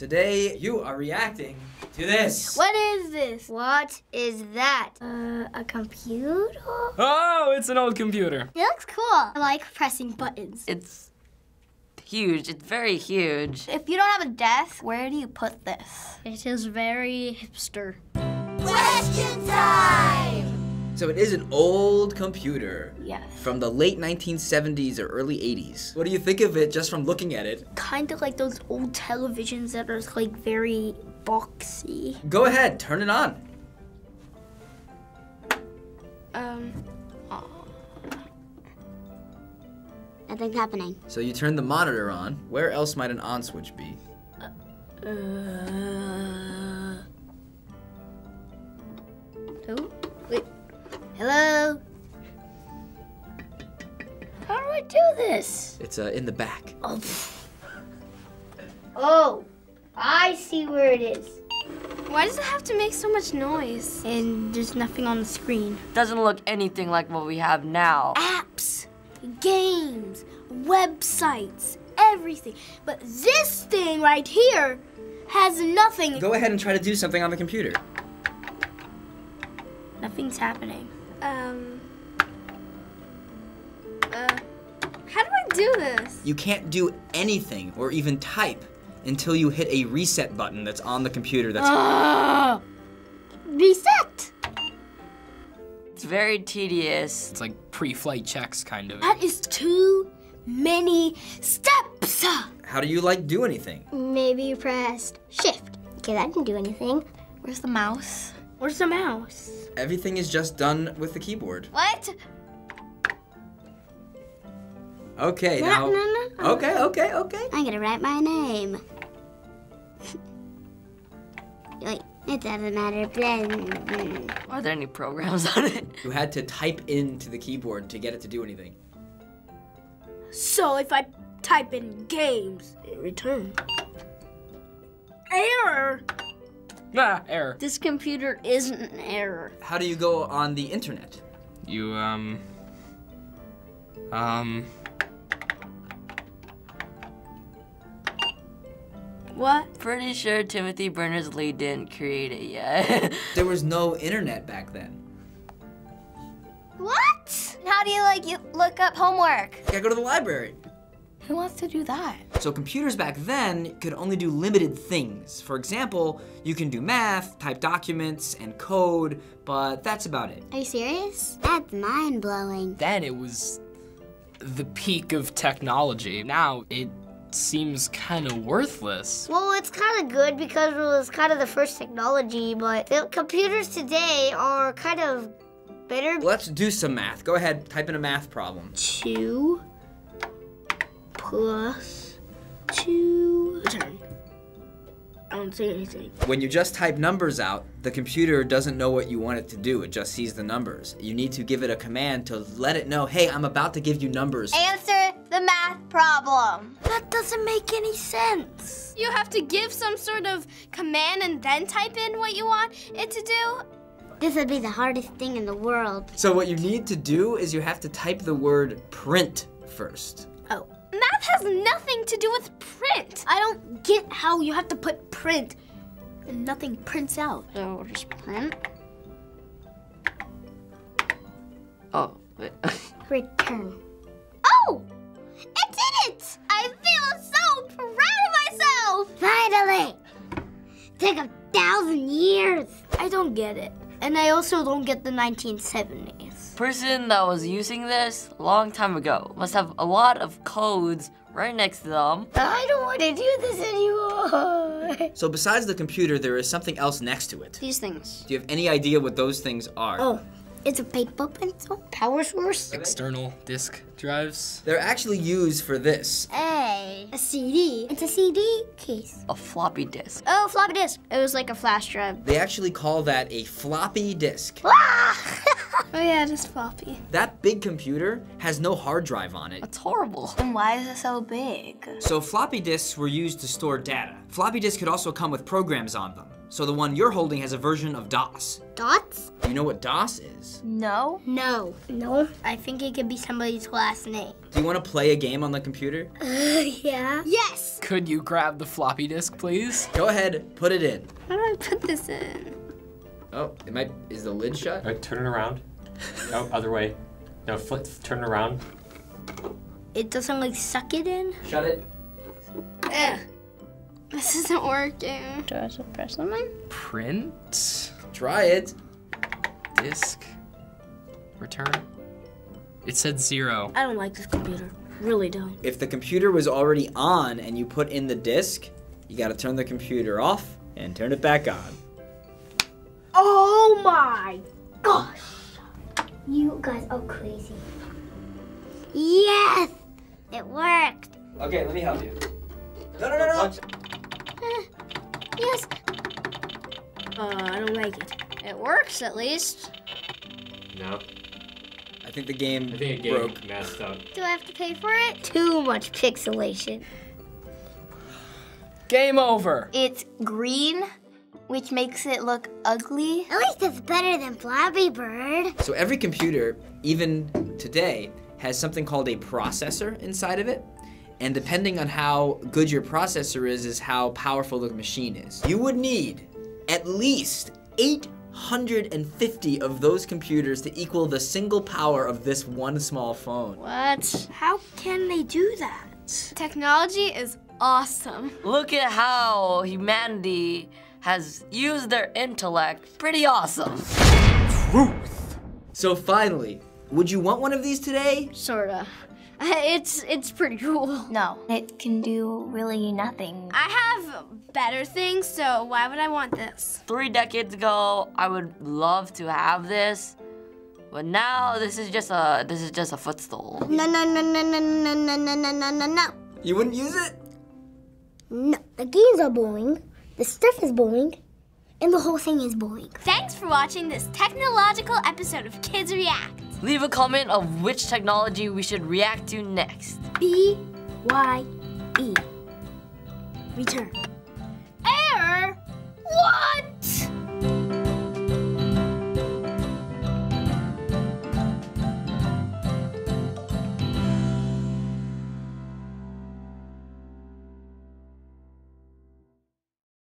Today, you are reacting to this. What is this? What is that? A computer? Oh, it's an old computer. It looks cool. I like pressing buttons. It's huge. It's very huge. If you don't have a desk, where do you put this? It is very hipster. Question time! So it is an old computer. Yes. From the late 1970s or early 80s. What do you think of it just from looking at it? Kind of like those old televisions that are like very boxy. Go ahead, turn it on. Nothing's happening. So you turn the monitor on. Where else might an on switch be? Oh, wait. Hello? How do I do this? It's in the back. Oh, I see where it is. Why does it have to make so much noise? And there's nothing on the screen. Doesn't look anything like what we have now. Apps, games, websites, everything. But this thing right here has nothing. Go ahead and try to do something on the computer. Nothing's happening. How do I do this? You can't do anything or even type until you hit a reset button that's on the computer that's... Reset! It's very tedious. It's like pre-flight checks, kind of. That is too many steps. How do you like do anything? Maybe you pressed shift. Okay, that didn't do anything. Where's the mouse? Where's the mouse? Everything is just done with the keyboard. What? Okay, now... No. Okay. I'm gonna write my name. Wait, it doesn't matter. Are there any programs on it? You had to type into the keyboard to get it to do anything. So if I type in games, it returns. Error! Ah, error. This computer isn't an error. How do you go on the internet? You, What? Pretty sure Timothy Berners-Lee didn't create it yet. There was no internet back then. What? How do you look up homework? You gotta go to the library. Who wants to do that? So computers back then could only do limited things. For example, you can do math, type documents, and code, but that's about it. Are you serious? That's mind-blowing. then it was the peak of technology. Now it seems kind of worthless. Well, it's kind of good because it was kind of the first technology, but the computers today are kind of better. Let's do some math. Go ahead, type in a math problem. 2 plus 2. Return. I don't say anything. When you just type numbers out, the computer doesn't know what you want it to do. It just sees the numbers. You need to give it a command to let it know, hey, I'm about to give you numbers. Answer the math problem. That doesn't make any sense. You have to give some sort of command and then type in what you want it to do? This would be the hardest thing in the world. So what you need to do is you have to type the word print first. Oh. Math has nothing to do with print. I don't get how you have to put print and nothing prints out. So just print, Oh, wait. return. Oh! It did it! I feel so proud of myself! Finally! Took 1,000 years. I don't get it. And I also don't get the 1970s. Person that was using this a long time ago must have a lot of codes right next to them. I don't want to do this anymore. So besides the computer, there is something else next to it. These things. Do you have any idea what those things are? Oh, it's a paper pencil. Power source. External disk drives. They're actually used for this. A CD. It's a CD case. A floppy disk. Oh, floppy disk. It was like a flash drive. They actually call that a floppy disk. Oh yeah, just floppy. That big computer has no hard drive on it. That's horrible. And why is it so big? So floppy disks were used to store data. Floppy disks could also come with programs on them. So the one you're holding has a version of DOS. Dots? Do you know what DOS is? No. No. No, I think it could be somebody's last name. Do you want to play a game on the computer? Yeah. Yes! Could you grab the floppy disk, please? Go ahead, put it in. How do I put this in? Oh, is the lid shut? All right, turn it around. No, other way. No, turn it around. It doesn't like suck it in? Shut it. Ugh. This isn't working. Do I have to press something? Print, Try it. disk, return. It said 0. I don't like this computer. Really don't. If the computer was already on and you put in the disk, you gotta turn the computer off and turn it back on. Oh my gosh. You guys are crazy. Yes! It worked. Okay, let me help you. No. Yes. I don't like it. It works at least. No, I think the game I think it broke. messed up. Do I have to pay for it? Too much pixelation. Game over. It's green, which makes it look ugly. At least it's better than Flappy Bird. So every computer, even today, has something called a processor inside of it. And depending on how good your processor is how powerful the machine is. You would need at least 850 of those computers to equal the single power of this one small phone. What? How can they do that? Technology is awesome. Look at how humanity has used their intellect. Pretty awesome. So finally, would you want one of these today? Sorta. It's pretty cool. No, it can do really nothing. I have better things, so why would I want this? 3 decades ago, I would love to have this, but now this is just a footstool. No. You wouldn't use it? No. The games are boring. The stuff is boring. And the whole thing is boring. Thanks for watching this technological episode of Kids React. Leave a comment of which technology we should react to next. BYE. Return.